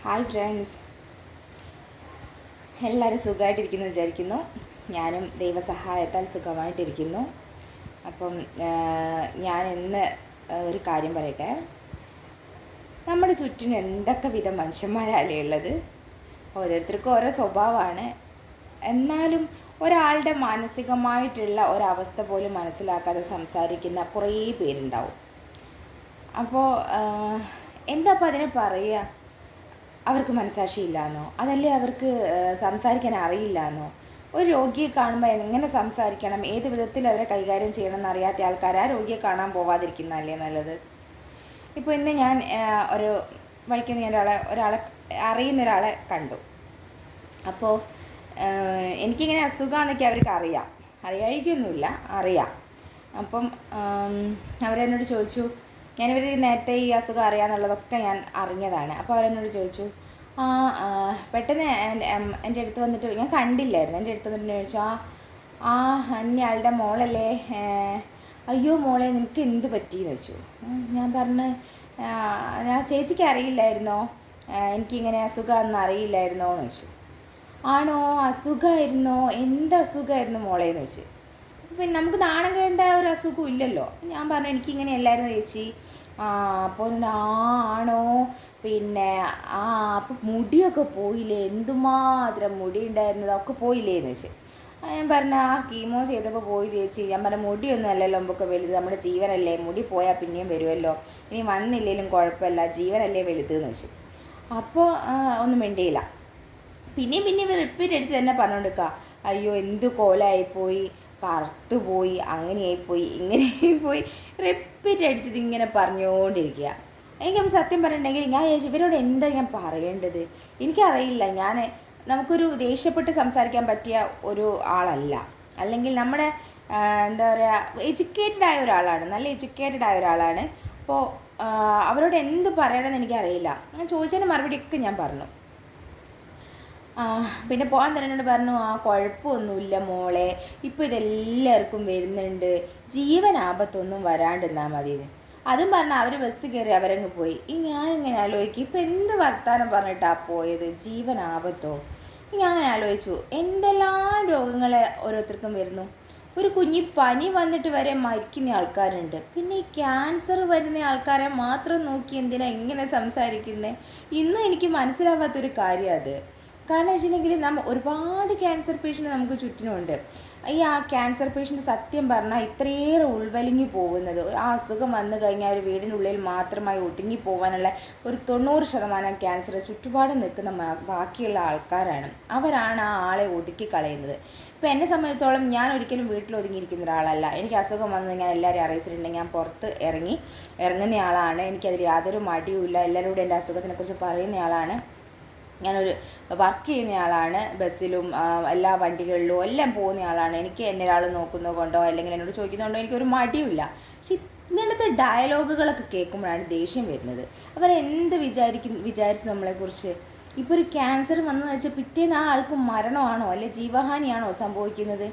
Hi friends, എല്ലാവരും സുഖമായിട്ടിരിക്കുന്നു വിചാരിക്കുന്നു. ഞാനും ദൈവസഹായത്താൽ സുഖമായിട്ടിരിക്കുന്നു. അപ്പം ഞാൻ ഇന്ന് ഒരു കാര്യം പറയട്ടെ. നമ്മുടെ ചുറ്റിനും എന്തൊക്കെ വിധം മനുഷ്യന്മാരല്ലേ ഉള്ളത്. ഓരോരുത്തർക്കും ഓരോ സ്വഭാവമാണ്. എന്നാലും ഒരാളുടെ മാനസികമായിട്ടുള്ള ഒരവസ്ഥ പോലും മനസ്സിലാക്കാതെ സംസാരിക്കുന്ന കുറേ പേരുണ്ടാവും. അപ്പോൾ എന്താ അപ്പം അതിനെ പറയുക? അവർക്ക് മനസ്സാക്ഷിയില്ലാന്നോ? അതല്ലേ അവർക്ക് സംസാരിക്കാൻ അറിയില്ലാന്നോ? ഒരു രോഗിയെ കാണുമ്പോൾ എങ്ങനെ സംസാരിക്കണം, ഏത് വിധത്തിൽ അവരെ കൈകാര്യം ചെയ്യണം എന്നറിയാത്ത ആൾക്കാർ ആ രോഗിയെ കാണാൻ പോവാതിരിക്കുന്നതല്ലേ നല്ലത്. ഇപ്പോൾ ഇന്ന് ഞാൻ ഒരു വഴിക്ക് ഞാൻ ഒരാളെ അറിയുന്ന ഒരാളെ കണ്ടു. അപ്പോൾ എനിക്കിങ്ങനെ അസുഖമാണെന്നൊക്കെ അവർക്ക് അറിയാതിരിക്കൊന്നുമില്ല, അറിയാം. അപ്പം അവരെന്നോട് ചോദിച്ചു, ഞാനിവർ നേരത്തെ ഈ അസുഖം അറിയാമെന്നുള്ളതൊക്കെ ഞാൻ അറിഞ്ഞതാണ്. അപ്പോൾ അവരെന്നോട് ചോദിച്ചു, പെട്ടെന്ന് എൻ്റെ അടുത്ത് വന്നിട്ട്, ഞാൻ കണ്ടില്ലായിരുന്നു, എൻ്റെ അടുത്ത് വന്നിട്ട് ചോദിച്ചു, അന്യയാളുടെ മോളല്ലേ, അയ്യോ മോളെ നിനക്ക് എന്ത് പറ്റിയെന്ന് ചോദിച്ചു. ഞാൻ പറഞ്ഞ്, ചേച്ചിക്ക് അറിയില്ലായിരുന്നോ, എനിക്കിങ്ങനെ അസുഖമൊന്നും അറിയില്ലായിരുന്നോ എന്ന് ചോദിച്ചു. ആണോ, അസുഖമായിരുന്നോ, എന്ത് അസുഖമായിരുന്നു മോളെ എന്ന് ചോദിച്ചു. പിന്നെ നമുക്ക് നാണം കേണ്ട ഒരു അസുഖം ഇല്ലല്ലോ. ഞാൻ പറഞ്ഞു, എനിക്കിങ്ങനെ അല്ലായിരുന്നു ചേച്ചി. അപ്പോൾ ആണോ, പിന്നെ അപ്പം മുടിയൊക്കെ പോയില്ലേ, എന്തുമാത്രം മുടി ഉണ്ടായിരുന്നതൊക്കെ പോയില്ലേ എന്ന് വെച്ച്. ഞാൻ പറഞ്ഞു, കീമോ ചെയ്തപ്പോൾ പോയി ചേച്ചി. ഞാൻ പറഞ്ഞു, മുടിയൊന്നും അല്ലല്ലോ മുമ്പൊക്കെ വലുത്, നമ്മുടെ ജീവനല്ലേ, മുടി പോയാൽ പിന്നെയും വരുമല്ലോ, ഇനി വന്നില്ലെങ്കിലും കുഴപ്പമില്ല, ജീവനല്ലേ വലുതെന്ന് വെച്ചു. അപ്പോൾ ഒന്നും മിണ്ടിയില്ല. പിന്നെയും റിപ്പീറ്റ് അടിച്ച് തന്നെ പറഞ്ഞുകൊണ്ടിരിക്കുക, അയ്യോ എന്ത് കോലമായിപ്പോയി, കറുത്തുപോയി, അങ്ങനെയായിപ്പോയി, ഇങ്ങനെയായിപ്പോയി, റിപ്പീറ്റ് അടിച്ചത് ഇങ്ങനെ പറഞ്ഞുകൊണ്ടിരിക്കുക. എനിക്കപ്പോൾ സത്യം പറഞ്ഞിട്ടുണ്ടെങ്കിൽ ഞാൻ ഇവരോട് എന്താ ഞാൻ പറയേണ്ടത് എനിക്കറിയില്ല. നമുക്കൊരു ദേഷ്യപ്പെട്ട് സംസാരിക്കാൻ പറ്റിയ ഒരു ആളല്ല, അല്ലെങ്കിൽ നമ്മുടെ എന്താ പറയുക, എഡ്യൂക്കേറ്റഡ് ആയ ഒരാളാണ്, നല്ല എഡ്യൂക്കേറ്റഡ് ആയ ഒരാളാണ്. അപ്പോൾ അവരോട് എന്ത് പറയണമെന്ന് എനിക്കറിയില്ല. ഞാൻ ചോദിച്ചതിന് മറുപടിയൊക്കെ ഞാൻ പറഞ്ഞു. പിന്നെ പോകാൻ തന്നെ പറഞ്ഞു, കുഴപ്പമൊന്നുമില്ല മോളെ, ഇപ്പോൾ ഇതെല്ലാവർക്കും വരുന്നുണ്ട്, ജീവനാപത്തൊന്നും വരാണ്ടിരുന്നാൽ മതിയെന്ന്. അതും പറഞ്ഞാൽ അവർ ബസ് കയറി അവരങ്ങ് പോയി. ഞാനിങ്ങനെ ആലോചിക്കും, ഇപ്പം എന്ത് വർത്താനം പറഞ്ഞിട്ടാണ് പോയത്, ജീവനാപത്തോ? ഞാൻ അങ്ങനെ ആലോചിച്ചു, എന്തെല്ലാം രോഗങ്ങൾ ഓരോരുത്തർക്കും വരുന്നു. ഒരു കുഞ്ഞി പനി വന്നിട്ട് വരെ മരിക്കുന്ന ആൾക്കാരുണ്ട്. പിന്നെ ഈ ക്യാൻസർ വരുന്ന ആൾക്കാരെ മാത്രം നോക്കി എന്തിനാ ഇങ്ങനെ സംസാരിക്കുന്നത്? ഇന്നും എനിക്ക് മനസ്സിലാവാത്തൊരു കാര്യം അത്. കാരണം വെച്ചിട്ടുണ്ടെങ്കിൽ ഒരുപാട് ക്യാൻസർ പേഷ്യൻ്റ് നമുക്ക് ചുറ്റിനുമുണ്ട്. ക്യാൻസർ പേഷ്യൻ്റ് സത്യം പറഞ്ഞാൽ ഇത്രയേറെ ഉൾവലിഞ്ഞു പോകുന്നത്, അസുഖം വന്നു കഴിഞ്ഞാൽ ഒരു വീടിനുള്ളിൽ മാത്രമായി ഒതുങ്ങി പോകാനുള്ള ഒരു 90% ക്യാൻസർ ചുറ്റുപാടും നിൽക്കുന്ന ബാക്കിയുള്ള ആൾക്കാരാണ്. അവരാണ് ആളെ ഒതുക്കി കളയുന്നത്. ഇപ്പോൾ എന്നെ സംബന്ധിച്ചിടത്തോളം ഞാൻ ഒരിക്കലും വീട്ടിൽ ഒതുങ്ങിയിരിക്കുന്ന ഒരാളല്ല. എനിക്ക് അസുഖം വന്ന് ഞാൻ എല്ലാവരെയും അറിയിച്ചിട്ടുണ്ടെങ്കിൽ ഞാൻ പുറത്ത് ഇറങ്ങുന്ന ആളാണ്. എനിക്കതിൽ യാതൊരു മടിയുമില്ല. എല്ലാവരോടും എൻ്റെ അസുഖത്തിനെക്കുറിച്ച് പറയുന്നയാളാണ്. ഞാനൊരു വർക്ക് ചെയ്യുന്നയാളാണ്. ബസ്സിലും എല്ലാ വണ്ടികളിലും എല്ലാം പോകുന്നയാളാണ്. എനിക്ക് എന്നെ ഒരാൾ നോക്കുന്നത് കൊണ്ടോ അല്ലെങ്കിൽ എന്നോട് ചോദിക്കുന്നതുകൊണ്ടോ എനിക്കൊരു മടിയുമില്ല. പക്ഷെ ഇങ്ങനത്തെ ഡയലോഗുകളൊക്കെ കേൾക്കുമ്പോഴാണ് ദേഷ്യം വരുന്നത്. അവരെന്ത് വിചാരിച്ചു നമ്മളെക്കുറിച്ച്? ഇപ്പോൾ ഒരു ക്യാൻസർ വന്നെന്ന് വെച്ചാൽ പിറ്റേന്ന് ആ ആൾക്ക് മരണമാണോ അല്ലെ ജീവഹാനിയാണോ സംഭവിക്കുന്നത്?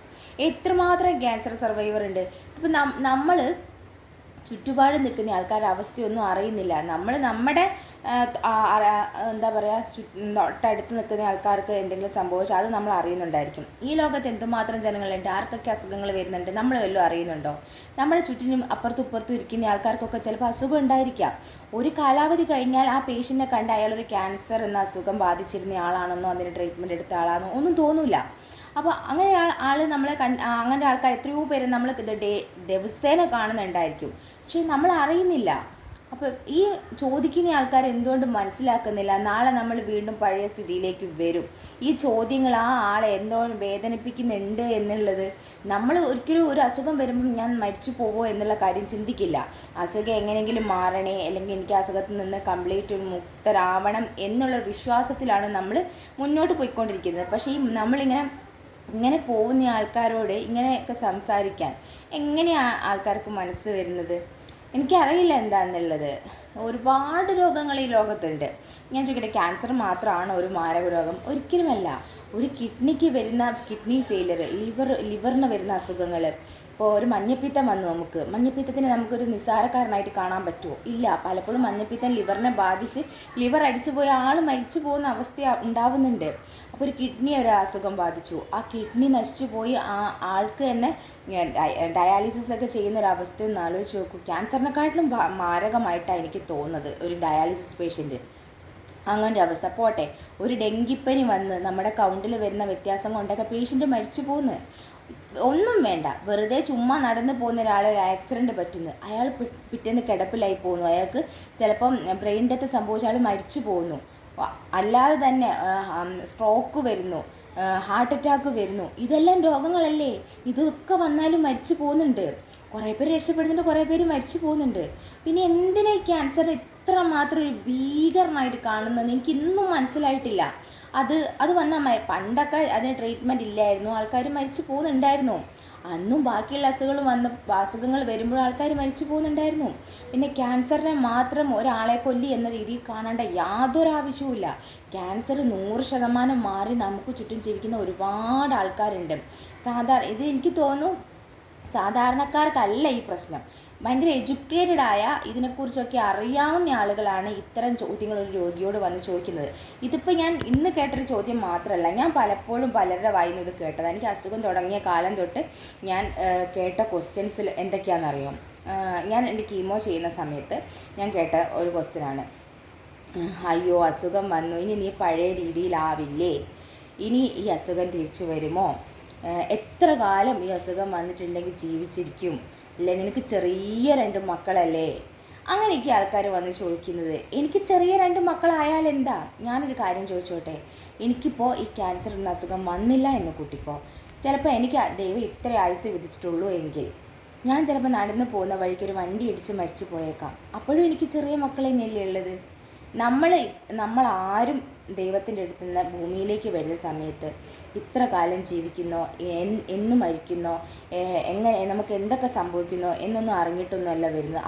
എത്രമാത്രം ക്യാൻസർ സർവൈവർ ഉണ്ട്. ഇപ്പം നമ്മൾ ചുറ്റുപാട് നിൽക്കുന്ന ആൾക്കാരുടെ അവസ്ഥയൊന്നും അറിയുന്നില്ല. നമ്മുടെ എന്താ പറയുക, തൊട്ടടുത്ത് നിൽക്കുന്ന ആൾക്കാർക്ക് എന്തെങ്കിലും സംഭവിച്ചാൽ അത് നമ്മൾ അറിയുന്നുണ്ടായിരിക്കും. ഈ ലോകത്ത് എന്തുമാത്രം ജനങ്ങളുണ്ട്, ആർക്കൊക്കെ അസുഖങ്ങൾ വരുന്നുണ്ട്, നമ്മൾ വല്ലതും അറിയുന്നുണ്ടോ? നമ്മുടെ ചുറ്റിനും അപ്പുറത്തും ഇപ്പുറത്തും ഇരിക്കുന്ന ആൾക്കാർക്കൊക്കെ ചിലപ്പോൾ അസുഖം ഉണ്ടായിരിക്കാം. ഒരു കാലാവധി കഴിഞ്ഞാൽ ആ പേഷ്യൻറ്റിനെ കണ്ട് അയാളൊരു ക്യാൻസർ എന്ന അസുഖം ബാധിച്ചിരുന്ന ആളാണെന്നോ അതിന് ട്രീറ്റ്മെൻറ്റ് എടുത്ത ആളാണെന്നോ ഒന്നും തോന്നില്ല. അപ്പോൾ അങ്ങനെ നമ്മളെ അങ്ങനെ ആൾക്കാർ എത്രയോ പേര് നമ്മൾ ദിവസേന കാണുന്നുണ്ടായിരിക്കും, പക്ഷെ നമ്മൾ അറിയുന്നില്ല. അപ്പോൾ ഈ ചോദിക്കുന്ന ആൾക്കാർ എന്തുകൊണ്ട് മനസ്സിലാക്കുന്നില്ല? നാളെ നമ്മൾ വീണ്ടും പഴയ സ്ഥിതിയിലേക്ക് വരും. ഈ ചോദ്യങ്ങൾ ആ ആളെ എന്തോരം വേദനിപ്പിക്കുന്നുണ്ട് എന്നുള്ളത്. നമ്മൾ ഒരിക്കലും ഒരു അസുഖം വരുമ്പം ഞാൻ മരിച്ചു പോവോ എന്നുള്ള കാര്യം ചിന്തിക്കില്ല. അസുഖം എങ്ങനെയെങ്കിലും മാറണേ, അല്ലെങ്കിൽ എനിക്ക് അസുഖത്തിൽ നിന്ന് കംപ്ലീറ്റ് ഒരു മുക്തരാവണം എന്നുള്ള വിശ്വാസത്തിലാണ് നമ്മൾ മുന്നോട്ട് പോയിക്കൊണ്ടിരിക്കുന്നത്. പക്ഷേ ഇങ്ങനെ പോകുന്ന ആൾക്കാരോട് ഇങ്ങനെയൊക്കെ സംസാരിക്കാൻ എങ്ങനെയാണ് ആൾക്കാർക്ക് മനസ്സ് വരുന്നത്? എനിക്കറിയില്ല എന്താണെന്നുള്ളത്. ഒരുപാട് രോഗങ്ങൾ ഈ ലോകത്തുണ്ട്. ഞാൻ ചോദിക്കട്ടെ, ക്യാൻസർ മാത്രമാണോ ഒരു മാരക രോഗം? ഒരിക്കലുമല്ല. ഒരു കിഡ്നിക്ക് വരുന്ന കിഡ്നി ഫെയിലിയർ, ലിവറിന് വരുന്ന അസുഖങ്ങൾ, ഇപ്പോൾ ഒരു മഞ്ഞപ്പിത്തം വന്നു, മഞ്ഞപ്പിത്തത്തിന് നമുക്കൊരു നിസ്സാരക്കാരനായിട്ട് കാണാൻ പറ്റുമോ? ഇല്ല. പലപ്പോഴും മഞ്ഞപ്പിത്തം ലിവറിനെ ബാധിച്ച് ലിവർ അടിച്ചു പോയ ആൾ മരിച്ചു പോകുന്ന അവസ്ഥ ഉണ്ടാവുന്നുണ്ട്. അപ്പോൾ ഒരു കിഡ്നി ഒരു അസുഖം ബാധിച്ചു, ആ കിഡ്നി നശിച്ചു പോയി ആ ആൾക്ക് തന്നെ ഡയാലിസിസ് ഒക്കെ ചെയ്യുന്ന ഒരു അവസ്ഥ ഒന്ന് ആലോചിച്ച് നോക്കൂ. ക്യാൻസറിനെക്കാട്ടിലും മാരകമായിട്ടാണ് എനിക്ക് തോന്നുന്നത് ഒരു ഡയാലിസിസ് പേഷ്യൻറ്റ്. അങ്ങനത്തെ അവസ്ഥ പോട്ടെ, ഒരു ഡെങ്കിപ്പനി വന്ന് നമ്മുടെ കൗണ്ടിൽ വരുന്ന വ്യത്യാസം കൊണ്ടൊക്കെ പേഷ്യൻ്റ് മരിച്ചു പോകുന്നു. ഒന്നും വേണ്ട, വെറുതെ ചുമ്മാ നടന്നു പോകുന്ന ഒരാളെ ഒരു ആക്സിഡൻറ്റ് പറ്റുന്നു, അയാൾ പിറ്റേന്ന് കിടപ്പിലായി പോകുന്നു, അയാൾക്ക് ചിലപ്പം ബ്രെയിൻ ഡെത്ത് സംഭവിച്ച ആൾ മരിച്ചു പോകുന്നു. അല്ലാതെ തന്നെ സ്ട്രോക്ക് വരുന്നു, ഹാർട്ട് അറ്റാക്ക് വരുന്നു. ഇതെല്ലാം രോഗങ്ങളല്ലേ? ഇതൊക്കെ വന്നാലും മരിച്ചു പോകുന്നുണ്ട്. കുറേ പേര് രക്ഷപ്പെടുന്നുണ്ട്, കുറേ പേര് മരിച്ചു പോകുന്നുണ്ട്. പിന്നെ എന്തിനാ ഈ ക്യാൻസർ ഇത്ര മാത്രം ഒരു ഭീകരമായിട്ട് കാണുന്നതെന്ന് എനിക്കിന്നും മനസ്സിലായിട്ടില്ല. അത് വന്നാൽ പണ്ടൊക്കെ അതിന് ട്രീറ്റ്മെൻറ്റ് ഇല്ലായിരുന്നു, ആൾക്കാർ മരിച്ചു പോകുന്നുണ്ടായിരുന്നു. അന്നും ബാക്കിയുള്ള അസുഖങ്ങൾ വരുമ്പോൾ ആൾക്കാർ മരിച്ചു പോകുന്നുണ്ടായിരുന്നു. പിന്നെ ക്യാൻസറിനെ മാത്രം ഒരാളെ കൊല്ലി എന്ന രീതിയിൽ കാണേണ്ട യാതൊരു ആവശ്യവുമില്ല. ക്യാൻസർ 100% മാറി നമുക്ക് ചുറ്റും ജീവിക്കുന്ന ഒരുപാട് ആൾക്കാരുണ്ട്. ഇത് എനിക്ക് തോന്നുന്നു സാധാരണക്കാർക്കല്ല ഈ പ്രശ്നം. ഭയങ്കര എഡ്യൂക്കേറ്റഡായ ഇതിനെക്കുറിച്ചൊക്കെ അറിയാവുന്ന ആളുകളാണ് ഇത്തരം ചോദ്യങ്ങൾ ഒരു രോഗിയോട് വന്ന് ചോദിക്കുന്നത്. ഇതിപ്പോൾ ഞാൻ ഇന്ന് കേട്ടൊരു ചോദ്യം മാത്രമല്ല, ഞാൻ പലപ്പോഴും പലരുടെ വായിൽ നിന്ന് ഇത് കേട്ടതാണ്. എനിക്ക് അസുഖം തുടങ്ങിയ കാലം തൊട്ട് ഞാൻ കേട്ട ക്വസ്റ്റ്യൻസിൽ എന്തൊക്കെയാണെന്നറിയാം. ഞാൻ എൻ്റെ കീമോ ചെയ്യുന്ന സമയത്ത് ഞാൻ കേട്ട ഒരു ക്വസ്റ്റ്യനാണ്, അയ്യോ അസുഖം വന്നു, ഇനി നീ പഴയ രീതിയിലാവില്ലേ, ഇനി ഈ അസുഖം തിരിച്ചു വരുമോ, എത്ര കാലം ഈ അസുഖം വന്നിട്ടുണ്ടെങ്കിൽ ജീവിച്ചിരിക്കും, അല്ലേ, നിനക്ക് ചെറിയ 2 മക്കളല്ലേ. അങ്ങനെയൊക്കെ ആൾക്കാർ വന്ന് ചോദിക്കുന്നത്. എനിക്ക് ചെറിയ 2 മക്കളായാൽ എന്താ? ഞാനൊരു കാര്യം ചോദിച്ചോട്ടെ, എനിക്കിപ്പോൾ ഈ ക്യാൻസർ എന്ന അസുഖം വന്നില്ല എന്ന് കൂട്ടിക്കോ, ചിലപ്പോൾ എനിക്ക് ദൈവം ഇത്ര ആയുസ് വിധിച്ചിട്ടുള്ളൂ എങ്കിൽ ഞാൻ ചിലപ്പോൾ നടന്നു പോകുന്ന വഴിക്ക് ഒരു വണ്ടി ഇടിച്ച് മരിച്ചു പോയേക്കാം. അപ്പോഴും എനിക്ക് ചെറിയ മക്കൾ തന്നെയല്ലേ ഉള്ളത്. നമ്മളാരും ദൈവത്തിൻ്റെ അടുത്ത് നിന്ന് ഭൂമിയിലേക്ക് വരുന്ന സമയത്ത് ഇത്ര കാലം ജീവിക്കുന്നോ, എന്ന് മരിക്കുന്നോ, എങ്ങനെ നമുക്ക് എന്തൊക്കെ സംഭവിക്കുന്നോ എന്നൊന്നും അറിഞ്ഞിട്ടൊന്നുമല്ല വരുന്നത്.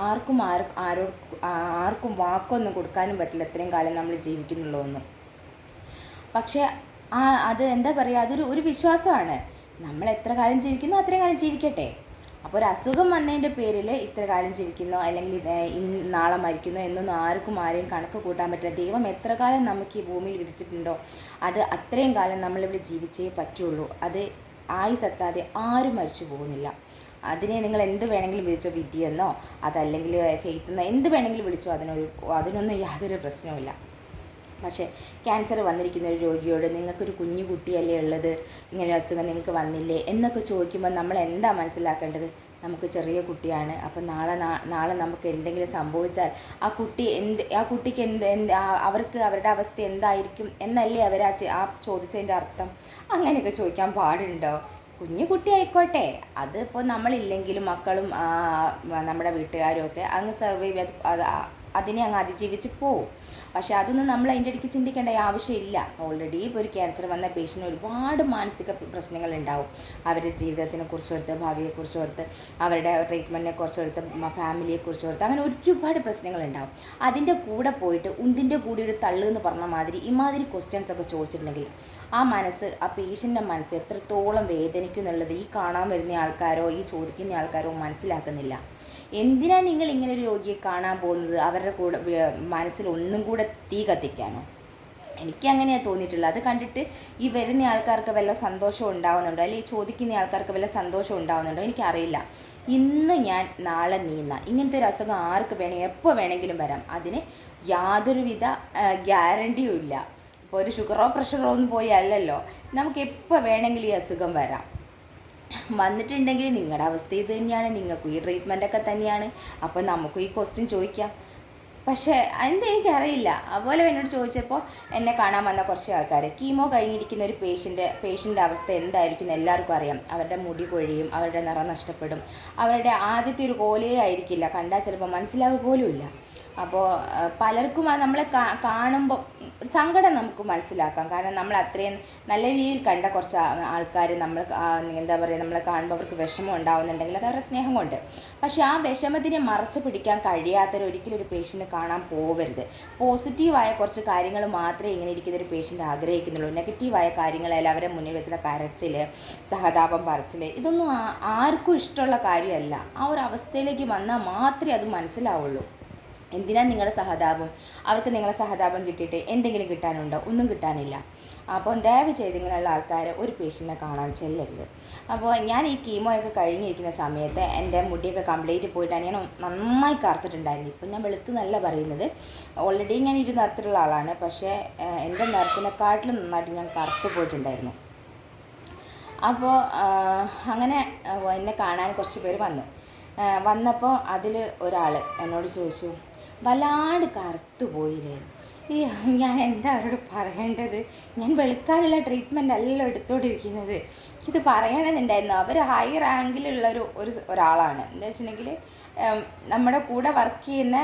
ആർക്കും വാക്കൊന്നും കൊടുക്കാനും പറ്റില്ല ഇത്രയും കാലം നമ്മൾ ജീവിക്കുന്നുള്ളൂ ഒന്നും. പക്ഷേ അത് എന്താ പറയുക, അതൊരു വിശ്വാസമാണ്. നമ്മൾ എത്ര കാലം ജീവിക്കുന്നോ അത്രയും കാലം ജീവിക്കട്ടെ. അപ്പോൾ ഒരു അസുഖം വന്നതിൻ്റെ പേരിൽ ഇത്ര കാലം ജീവിക്കുന്നോ അല്ലെങ്കിൽ നാളെ മരിക്കുന്നോ എന്നൊന്നും ആരെയും കണക്ക് കൂട്ടാൻ പറ്റില്ല. ദൈവം എത്ര കാലം നമുക്ക് ഈ ഭൂമിയിൽ വിധിച്ചിട്ടുണ്ടോ അത് അത്രയും കാലം നമ്മളിവിടെ ജീവിച്ചേ പറ്റുള്ളൂ. അത് ആയുസ്സെത്താതെ ആരും മരിച്ചു പോകുന്നില്ല. അതിനെ നിങ്ങൾ എന്ത് വേണമെങ്കിലും വിളിച്ചോ, വിധിയെന്നോ അതല്ലെങ്കിൽ ഫെയ്ത്ത് എന്ത് വേണമെങ്കിലും വിളിച്ചോ, അതിനൊന്നും യാതൊരു പ്രശ്നവുമില്ല. പക്ഷേ ക്യാൻസർ വന്നിരിക്കുന്ന ഒരു രോഗിയോട് നിങ്ങൾക്കൊരു കുഞ്ഞു കുട്ടിയല്ലേ ഉള്ളത്, ഇങ്ങനെ ഒരു അസുഖം നിങ്ങൾക്ക് വന്നില്ലേ എന്നൊക്കെ ചോദിക്കുമ്പോൾ നമ്മൾ എന്താ മനസ്സിലാക്കേണ്ടത്? നമുക്ക് ചെറിയ കുട്ടിയാണ്. അപ്പം നാളെ നമുക്ക് എന്തെങ്കിലും സംഭവിച്ചാൽ ആ കുട്ടിക്ക് അവർക്ക് അവരുടെ അവസ്ഥ എന്തായിരിക്കും എന്നല്ലേ ആ ചോദിച്ചതിൻ്റെ അർത്ഥം. അങ്ങനെയൊക്കെ ചോദിക്കാൻ പാടുണ്ടോ? കുഞ്ഞു കുട്ടി ആയിക്കോട്ടെ, അതിപ്പോൾ നമ്മളില്ലെങ്കിലും മക്കളും നമ്മുടെ വീട്ടുകാരും ഒക്കെ അങ്ങ് സർവൈവ് ചെയ്ത് അതിനെ അങ്ങ് അതിജീവിച്ച് പോവും. പക്ഷേ അതൊന്നും നമ്മൾ അതിൻ്റെ ഇടയ്ക്ക് ചിന്തിക്കേണ്ട ആവശ്യമില്ല. ഓൾറെഡി ഇപ്പോൾ ഒരു ക്യാൻസർ വന്ന പേഷ്യൻ്റ് ഒരുപാട് മാനസിക പ്രശ്നങ്ങളുണ്ടാവും. അവരുടെ ജീവിതത്തിനെ കുറിച്ചോർത്ത്, ഭാവിയെക്കുറിച്ച് ഓർത്ത്, അവരുടെ ട്രീറ്റ്മെൻറ്റിനെ കുറിച്ചോർത്ത്, ഫാമിലിയെക്കുറിച്ച് ഓർത്ത്, അങ്ങനെ ഒരുപാട് പ്രശ്നങ്ങളുണ്ടാവും. അതിൻ്റെ കൂടെ പോയിട്ട് ഉന്തിൻ്റെ കൂടി ഒരു തള്ളു എന്ന് പറഞ്ഞ മാതിരി ഇമാതിരി ക്വസ്റ്റ്യൻസൊക്കെ ചോദിച്ചിട്ടുണ്ടെങ്കിൽ ആ പേഷ്യൻ്റെ മനസ്സ് എത്രത്തോളം വേദനിക്കും എന്നുള്ളത് ഈ കാണാൻ വരുന്ന ആൾക്കാരോ ഈ ചോദിക്കുന്ന ആൾക്കാരോ മനസ്സിലാക്കുന്നില്ല. എന്തിനാ നിങ്ങൾ ഇങ്ങനെ ഒരു രോഗിയെ കാണാൻ പോകുന്നത്? അവരുടെ കൂടെ മനസ്സിൽ ഒന്നും കൂടെ തീ കത്തിക്കാനോ? എനിക്കങ്ങനെയാണ് തോന്നിയിട്ടുള്ളത്. അത് കണ്ടിട്ട് ഈ വരുന്ന ആൾക്കാർക്ക് വല്ല സന്തോഷം ഉണ്ടാവുന്നുണ്ടോ, അല്ലെങ്കിൽ ചോദിക്കുന്ന ആൾക്കാർക്ക് വല്ല സന്തോഷം ഉണ്ടാവുന്നുണ്ടോ എനിക്കറിയില്ല. ഇന്ന് ഞാൻ നാളെ നീന്ന ഇങ്ങനത്തെ ഒരു അസുഖം ആർക്ക് എപ്പോൾ വേണമെങ്കിലും വരാം. അതിന് യാതൊരുവിധ ഗ്യാരണ്ടിയും ഇല്ല. ഇപ്പോൾ ഒരു ഷുഗറോ പ്രഷറോ ഒന്നും പോയി അല്ലല്ലോ, നമുക്ക് എപ്പോൾ വേണമെങ്കിലും ഈ അസുഖം വരാം. വന്നിട്ടുണ്ടെങ്കിൽ നിങ്ങളുടെ അവസ്ഥ ഇത് തന്നെയാണ്, നിങ്ങൾക്കും ഈ ട്രീറ്റ്മെൻറ്റൊക്കെ തന്നെയാണ്. അപ്പോൾ നമുക്കും ഈ ക്വസ്റ്റ്യൻ ചോദിക്കാം. പക്ഷേ എനിക്കറിയില്ല. അതുപോലെ എന്നോട് ചോദിച്ചപ്പോൾ എന്നെ കാണാൻ വന്ന കുറച്ച് ആൾക്കാർ കീമോ കഴിഞ്ഞിരിക്കുന്ന ഒരു പേഷ്യൻ്റെ അവസ്ഥ എന്തായിരിക്കും എന്ന് എല്ലാവർക്കും അറിയാം. അവരുടെ മുടി കൊഴിയും, അവരുടെ നിറം നഷ്ടപ്പെടും, അവരുടെ ആദ്യത്തെ ഒരു കോലേ ആയിരിക്കില്ല, കണ്ടാൽ ചിലപ്പോൾ മനസ്സിലാവുക പോലുമില്ല. അപ്പോൾ പലർക്കും അത് നമ്മളെ കാണുമ്പോൾ സങ്കടം നമുക്ക് മനസ്സിലാക്കാം. കാരണം നമ്മൾ അത്രയും നല്ല രീതിയിൽ കണ്ട കുറച്ച് ആൾക്കാർ നമ്മൾ എന്താ പറയുക, നമ്മളെ കാണുമ്പോൾ അവർക്ക് വിഷമം ഉണ്ടാവുന്നുണ്ടെങ്കിൽ അത് അവരുടെ സ്നേഹം കൊണ്ട്. പക്ഷേ ആ വിഷമത്തിനെ മറച്ചു പിടിക്കാൻ കഴിയാത്തൊരു ഒരിക്കലും ഒരു പേഷ്യൻറ്റ് കാണാൻ പോകരുത്. പോസിറ്റീവായ കുറച്ച് കാര്യങ്ങൾ മാത്രമേ ഇങ്ങനെ ഇരിക്കുന്ന ഒരു പേഷ്യൻ്റ് ആഗ്രഹിക്കുന്നുള്ളൂ. നെഗറ്റീവായ കാര്യങ്ങളെല്ലാം അവരെ മുന്നിൽ വെച്ചുള്ള കരച്ചിൽ, സഹതാപം പറച്ചിൽ, ഇതൊന്നും ആർക്കും ഇഷ്ടമുള്ള കാര്യമല്ല. ആ ഒരു അവസ്ഥയിലേക്ക് വന്നാൽ മാത്രമേ അത് മനസ്സിലാവുള്ളൂ. എന്തിനാണ് നിങ്ങളുടെ സഹതാപം? അവർക്ക് നിങ്ങളെ സഹതാപം കിട്ടിയിട്ട് എന്തെങ്കിലും കിട്ടാനുണ്ടോ? ഒന്നും കിട്ടാനില്ല. അപ്പോൾ ദയവ് ചെയ്ത് ഇങ്ങനെയുള്ള ആൾക്കാർ ഒരു പേഷ്യൻറ്റിനെ കാണാൻ ചെല്ലരുത്. അപ്പോൾ ഞാൻ ഈ കീമോയൊക്കെ കഴിഞ്ഞിരിക്കുന്ന സമയത്ത് എൻ്റെ മുടിയൊക്കെ കംപ്ലീറ്റ് പോയിട്ടാണ് ഞാൻ നന്നായി കറുത്തിട്ടുണ്ടായിരുന്നു. ഇപ്പം ഞാൻ വെളുത്ത് നല്ല പറയുന്നത്, ഓൾറെഡി ഞാൻ നിറത്തിലുള്ള ആളാണ്. പക്ഷേ എൻ്റെ നിറത്തിനെക്കാട്ടിലും നന്നായിട്ട് ഞാൻ കറുത്ത് പോയിട്ടുണ്ടായിരുന്നു. അപ്പോൾ അങ്ങനെ എന്നെ കാണാൻ കുറച്ച് പേര് വന്നപ്പോൾ അതിൽ ഒരാൾ എന്നോട് ചോദിച്ചു, വല്ലാണ്ട് കറുത്തു പോയില്ലേ? ഞാൻ എന്താ അവരോട് പറയേണ്ടത്? ഞാൻ വെളുക്കാനുള്ള ട്രീറ്റ്മെൻ്റ് അല്ലല്ലോ എടുത്തുകൊണ്ടിരിക്കുന്നത്. ഇത് പറയണമെന്നുണ്ടായിരുന്നു. അവർ ഹൈ റാങ്കിലുള്ളൊരു ഒരാളാണ്. എന്താ വെച്ചിട്ടുണ്ടെങ്കിൽ നമ്മുടെ കൂടെ വർക്ക് ചെയ്യുന്ന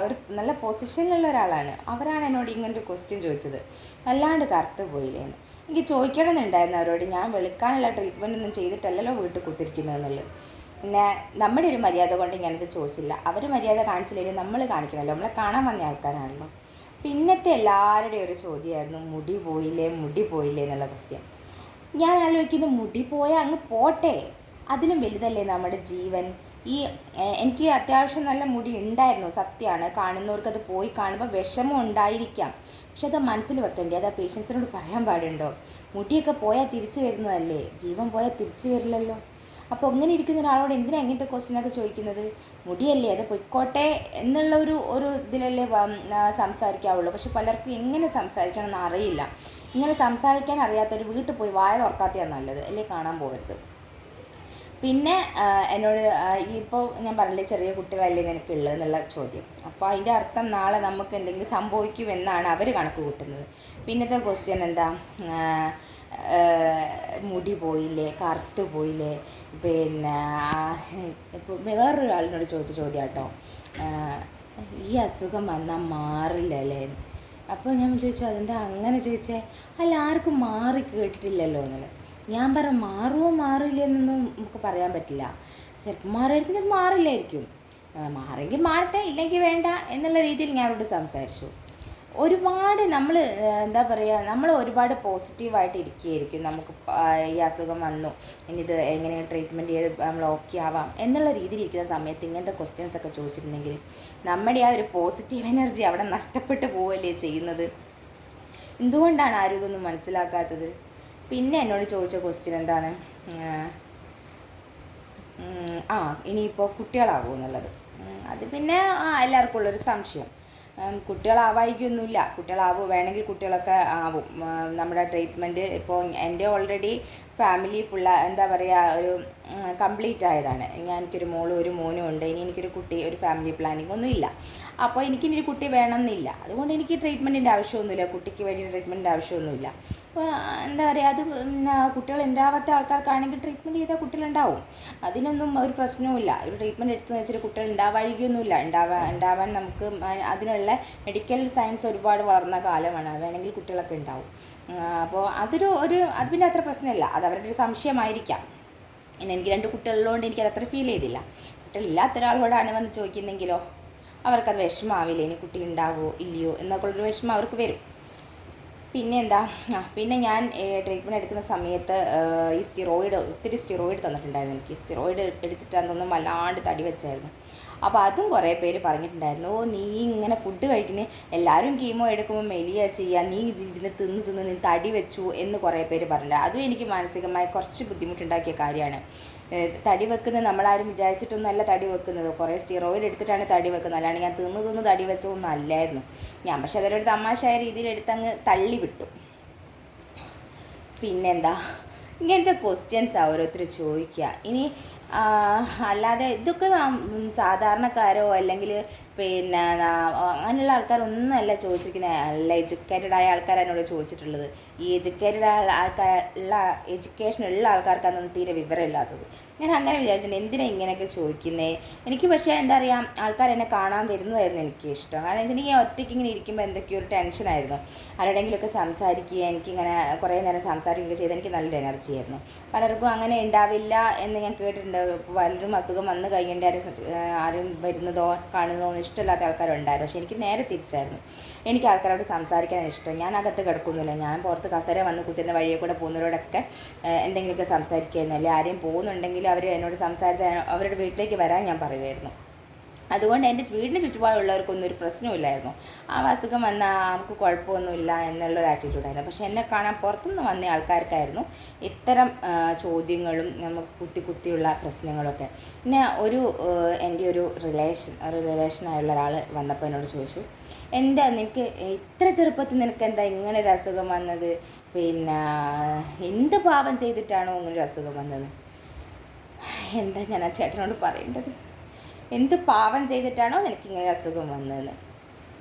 ഒരു നല്ല പൊസിഷനിലുള്ള ഒരാളാണ്. അവരാണ് എന്നോട് ഇങ്ങനൊരു ക്വസ്റ്റ്യൻ ചോദിച്ചത്, വല്ലാണ്ട് കറുത്ത് പോയില്ലേന്ന്. എനിക്ക് ചോദിക്കണമെന്നുണ്ടായിരുന്നു അവരോട്, ഞാൻ വെളുക്കാനുള്ള ട്രീറ്റ്മെൻ്റ് ഒന്നും ചെയ്തിട്ടല്ലല്ലോ വീട്ടിൽ കുത്തിരിക്കുന്നതെന്നുള്ളത്. പിന്നെ നമ്മുടെ ഒരു മര്യാദ കൊണ്ട് ഞാനിത് ചോദിച്ചില്ല. അവർ മര്യാദ കാണിച്ചില്ലെങ്കിൽ നമ്മൾ കാണിക്കണമല്ലോ, നമ്മളെ കാണാൻ വന്ന ആൾക്കാരാണല്ലോ. പിന്നത്തെ എല്ലാവരുടെയും ഒരു ചോദ്യമായിരുന്നു, മുടി പോയില്ലേ എന്നുള്ള ക്വസ്റ്റ്യൻ. ഞാൻ ആലോചിക്കുന്നത്, മുടി പോയാൽ അങ്ങ് പോട്ടെ, അതിലും വലുതല്ലേ നമ്മുടെ ജീവൻ. എനിക്ക് അത്യാവശ്യം നല്ല മുടി ഉണ്ടായിരുന്നു, സത്യമാണ്. കാണുന്നവർക്കത് പോയി കാണുമ്പോൾ വിഷമം ഉണ്ടായിരിക്കാം. പക്ഷെ അത് മനസ്സിൽ വെക്കേണ്ടേ? അത് ആ പേഷ്യൻസിനോട് പറയാൻ പാടുണ്ടോ? മുടിയൊക്കെ പോയാൽ തിരിച്ചു വരുന്നതല്ലേ, ജീവൻ പോയാൽ തിരിച്ചു വരില്ലല്ലോ. അപ്പോൾ ഇങ്ങനെ ഇരിക്കുന്ന ഒരാളോട് എന്തിനാണ് ഇങ്ങനത്തെ ക്വസ്റ്റ്യനൊക്കെ ചോദിക്കുന്നത്? മുടിയല്ലേ, അത് പൊയ്ക്കോട്ടെ എന്നുള്ള ഒരു ഇതിലല്ലേ സംസാരിക്കാവുള്ളൂ. പക്ഷെ പലർക്കും എങ്ങനെ സംസാരിക്കണമെന്ന് അറിയില്ല. ഇങ്ങനെ സംസാരിക്കാൻ അറിയാത്തവർ വീട്ടിൽ പോയി വായ തുറക്കാത്തതാണ് നല്ലത്, അല്ലേ കാണാൻ പോകരുത്. പിന്നെ എന്നോട് ഇപ്പോൾ ഞാൻ പറഞ്ഞില്ലേ, ചെറിയ കുട്ടികളല്ലേ നിനക്കുള്ളത് എന്നുള്ള ചോദ്യം. അപ്പോൾ അതിൻ്റെ അർത്ഥം നാളെ നമുക്ക് എന്തെങ്കിലും സംഭവിക്കുമെന്നാണ് അവർ കണക്ക് കൂട്ടുന്നത്. പിന്നത്തെ ക്വസ്റ്റ്യൻ എന്താ, മുടി പോയില്ലേ, കറുത്ത് പോയില്ലേ. പിന്നെ ഇപ്പോൾ വേറൊരാളിനോട് ചോദിച്ച ചോദ്യം കേട്ടോ, ഈ അസുഖം വന്നാൽ മാറില്ലല്ലേ. അപ്പോൾ ഞാൻ ചോദിച്ചു, അതെന്താ അങ്ങനെ ചോദിച്ചേ? അല്ല, ആർക്കും മാറി കേട്ടിട്ടില്ലല്ലോ എന്നുള്ളത്. ഞാൻ പറഞ്ഞു, മാറുമോ മാറില്ല എന്നൊന്നും നമുക്ക് പറയാൻ പറ്റില്ല. ചിലപ്പോൾ മാറുമായിരിക്കും, ചിലപ്പോൾ മാറില്ലായിരിക്കും. മാറെങ്കിൽ മാറട്ടെ, ഇല്ലെങ്കിൽ വേണ്ട എന്നുള്ള രീതിയിൽ ഞാൻ അവരോട് സംസാരിച്ചു. ഒരുപാട് നമ്മൾ എന്താ പറയുക, നമ്മൾ ഒരുപാട് പോസിറ്റീവായിട്ട് ഇരിക്കുകയായിരിക്കും. നമുക്ക് ഈ അസുഖം വന്നു, ഇനി ഇത് എങ്ങനെ ട്രീറ്റ്മെൻറ്റ് ചെയ്ത് നമ്മൾ ഓക്കെ ആവാം എന്നുള്ള രീതിയിൽ ഇരിക്കുന്ന സമയത്ത് ഇങ്ങനത്തെ ക്വസ്റ്റ്യൻസ് ഒക്കെ ചോദിച്ചിട്ടുണ്ടെങ്കിൽ നമ്മുടെ ആ ഒരു പോസിറ്റീവ് എനർജി അവിടെ നഷ്ടപ്പെട്ടു പോവുകയല്ലേ ചെയ്യുന്നത്. എന്തുകൊണ്ടാണ് ആരും ഇതൊന്നും മനസ്സിലാക്കാത്തത്? പിന്നെ എന്നോട് ചോദിച്ച ക്വസ്റ്റ്യൻ എന്താണ്, ഇനിയിപ്പോൾ കുട്ടികളാകുമോ എന്നുള്ളത്. അത് പിന്നെ എല്ലാവർക്കും ഉള്ളൊരു സംശയം. കുട്ടികളാവായിക്കൊന്നുമില്ല, വേണമെങ്കിൽ കുട്ടികളൊക്കെ ആവും. നമ്മുടെ ട്രീറ്റ്മെൻറ്റ് ഇപ്പോൾ എൻ്റെ ഓൾറെഡി ഫാമിലി ഫുള്ള് എന്താ പറയുക, ഒരു കംപ്ലീറ്റ് ആയതാണ്. എനിക്കൊരു മോളും ഒരു മോനും ഉണ്ട്. ഇനി എനിക്കൊരു കുട്ടി, ഒരു ഫാമിലി പ്ലാനിങ് ഒന്നും ഇല്ല. അപ്പോൾ എനിക്കിനി ഒരു കുട്ടി വേണമെന്നില്ല. അതുകൊണ്ട് എനിക്ക് ട്രീറ്റ്മെൻറ്റിൻ്റെ ആവശ്യമൊന്നുമില്ല, കുട്ടിക്ക് വേണ്ടി ട്രീറ്റ്മെൻറ്റിൻ്റെ ആവശ്യമൊന്നുമില്ല. അപ്പോൾ എന്താ പറയുക, അത് കുട്ടികൾ ഉണ്ടാവാത്ത ആൾക്കാർക്കാണെങ്കിൽ ട്രീറ്റ്മെൻറ്റ് ചെയ്താൽ കുട്ടികളുണ്ടാവും. അതിനൊന്നും ഒരു പ്രശ്നവുമില്ല. ഒരു ട്രീറ്റ്മെൻറ്റ് എടുത്തു വെച്ചിട്ട് കുട്ടികൾ ഉണ്ടാവാഴികയൊന്നുമില്ല. ഉണ്ടാവാൻ നമുക്ക് അതിനുള്ള മെഡിക്കൽ സയൻസ് ഒരുപാട് വളർന്ന കാലമാണ്. വേണമെങ്കിൽ കുട്ടികളൊക്കെ ഉണ്ടാവും. അപ്പോൾ അത് പിന്നെ അത്ര പ്രശ്നമില്ല. അത് അവരുടെ ഒരു സംശയമായിരിക്കാം. എനിക്ക് 2 കുട്ടികളുള്ളതുകൊണ്ട് എനിക്കത് അത്ര ഫീൽ ചെയ്തില്ല. കുട്ടികളില്ലാത്ത ഒരാളോടാണ് വന്ന് ചോദിക്കുന്നെങ്കിലോ അവർക്കത് വിഷമമാവില്ല. ഇനി കുട്ടി ഉണ്ടാവുമോ ഇല്ലയോ എന്നൊക്കെ ഉള്ളൊരു വിഷമം അവർക്ക് വരും. പിന്നെ എന്താ, പിന്നെ ഞാൻ ട്രീറ്റ്മെൻറ്റ് എടുക്കുന്ന സമയത്ത് ഈ ഒത്തിരി സ്റ്റിറോയിഡ് തന്നിട്ടുണ്ടായിരുന്നു. എനിക്ക് സ്റ്റിറോയിഡ് എടുത്തിട്ടാണെന്നൊന്നും വല്ലാണ്ട് തടി വെച്ചായിരുന്നു. അപ്പോൾ അതും കുറേ പേര് പറഞ്ഞിട്ടുണ്ടായിരുന്നു, നീ ഇങ്ങനെ ഫുഡ് കഴിക്കുന്നത്, എല്ലാവരും കീമോ എടുക്കുമ്പോൾ മെലിയ ചെയ്യുക, നീ ഇതിരുന്ന് തിന്ന് നീ തടി വെച്ചു എന്ന് കുറേ പേര് പറഞ്ഞിട്ടുണ്ട്. അതും എനിക്ക് മാനസികമായി കുറച്ച് ബുദ്ധിമുട്ടുണ്ടാക്കിയ കാര്യമാണ്. തടി വെക്കുന്നത് നമ്മളാരും വിചാരിച്ചിട്ടൊന്നുമല്ല തടി വെക്കുന്നത്. കുറേ സ്റ്റിറോയിഡ് എടുത്തിട്ടാണ് തടി വെക്കുന്നത്. അല്ലാണ്ട് ഞാൻ തിന്ന് തടി വെച്ചതൊന്നും അല്ലായിരുന്നു ഞാൻ. പക്ഷെ അതിലൊരു തമാശയായ രീതിയിൽ എടുത്തങ്ങ് തള്ളി വിട്ടു. പിന്നെന്താ, ഇങ്ങനത്തെ ക്വസ്റ്റ്യൻസാണ് ഓരോരുത്തർ ചോദിക്കുക. ഇനി അല്ലാതെ ഇതൊക്കെ സാധാരണക്കാരോ അല്ലെങ്കിൽ പിന്നെ അങ്ങനെയുള്ള ആൾക്കാരൊന്നുമല്ല ചോദിച്ചിരിക്കുന്നത്. നല്ല എഡ്യൂക്കേറ്റഡ് ആയ ആൾക്കാർ എന്നോട് ചോദിച്ചിട്ടുള്ളത്. ഈ എഡ്യൂക്കേറ്റഡ് എഡ്യൂക്കേഷൻ ഉള്ള ആൾക്കാർക്കാണെന്ന് തീരെ വിവരമില്ലാത്തത്. ഞാൻ അങ്ങനെ വിചാരിച്ചിട്ടുണ്ട്, എന്തിനാണ് ഇങ്ങനെയൊക്കെ ചോദിക്കുന്നത്. എനിക്ക് പക്ഷേ എന്താ പറയുക, ആൾക്കാർ എന്നെ കാണാൻ വരുന്നതായിരുന്നു എനിക്ക് ഇഷ്ടം. കാരണം വെച്ചിട്ടുണ്ടെങ്കിൽ ഒറ്റയ്ക്ക് ഇങ്ങനെ ഇരിക്കുമ്പോൾ എന്തൊക്കെയോ ഒരു ടെൻഷനായിരുന്നു. ആരോടെങ്കിലുമൊക്കെ സംസാരിക്കുക, എനിക്കിങ്ങനെ കുറേ നേരം സംസാരിക്കുകയൊക്കെ ചെയ്ത് എനിക്ക് നല്ലൊരു എനർജി ആയിരുന്നു. പലർക്കും അങ്ങനെ ഉണ്ടാവില്ല എന്ന് ഞാൻ കേട്ടിട്ടുണ്ട്. പലരും അസുഖം വന്നു കഴിഞ്ഞിട്ട് ആരും വരുന്നതോ കാണുന്നതോ ഒന്നും ഇഷ്ടമില്ലാത്ത ആൾക്കാരുണ്ടായിരുന്നു. പക്ഷേ എനിക്ക് നേരെ തിരിച്ചായിരുന്നു. എനിക്ക് ആൾക്കാരോട് സംസാരിക്കാൻ ഇഷ്ടം. ഞാൻ അകത്ത് കിടക്കുന്നില്ല, ഞാൻ പുറത്ത് കസേര വന്ന് കുത്തുന്ന വഴിയെ കൂടെ പോകുന്നവരോടൊക്കെ എന്തെങ്കിലുമൊക്കെ സംസാരിക്കുമായിരുന്നു. അല്ലെങ്കിൽ ആരെയും പോകുന്നുണ്ടെങ്കിൽ അവർ എന്നോട് സംസാരിച്ച് അവരുടെ വീട്ടിലേക്ക് വരാൻ ഞാൻ പറയുമായിരുന്നു. അതുകൊണ്ട് എൻ്റെ വീടിന് ചുറ്റുപാടുള്ളവർക്കൊന്നും ഒരു പ്രശ്നമില്ലായിരുന്നു. ആ അസുഖം വന്നാൽ നമുക്ക് കുഴപ്പമൊന്നുമില്ല എന്നുള്ളൊരു ആറ്റിറ്റ്യൂഡായിരുന്നു. പക്ഷെ എന്നെ കാണാൻ പുറത്തുനിന്ന് വന്ന ആൾക്കാർക്കായിരുന്നു ഇത്തരം ചോദ്യങ്ങളും നമുക്ക് കുത്തിയുള്ള പ്രശ്നങ്ങളൊക്കെ. പിന്നെ എൻ്റെ ഒരു റിലേഷനായുള്ള ഒരാൾ വന്നപ്പോൾ എന്നോട് ചോദിച്ചു, എന്താ നിനക്ക് ഇത്ര ചെറുപ്പത്തിൽ നിനക്ക് എന്താ ഇങ്ങനെ ഒരു അസുഖം വന്നത്, പിന്നെ എന്ത് പാപം ചെയ്തിട്ടാണോ ഇങ്ങനൊരു അസുഖം വന്നത്. എന്താ ഞാൻ ആ ചേട്ടനോട് പറയേണ്ടത്? എന്ത് പാവം ചെയ്തിട്ടാണോ എനിക്കിങ്ങനെ അസുഖം വന്നതെന്ന്.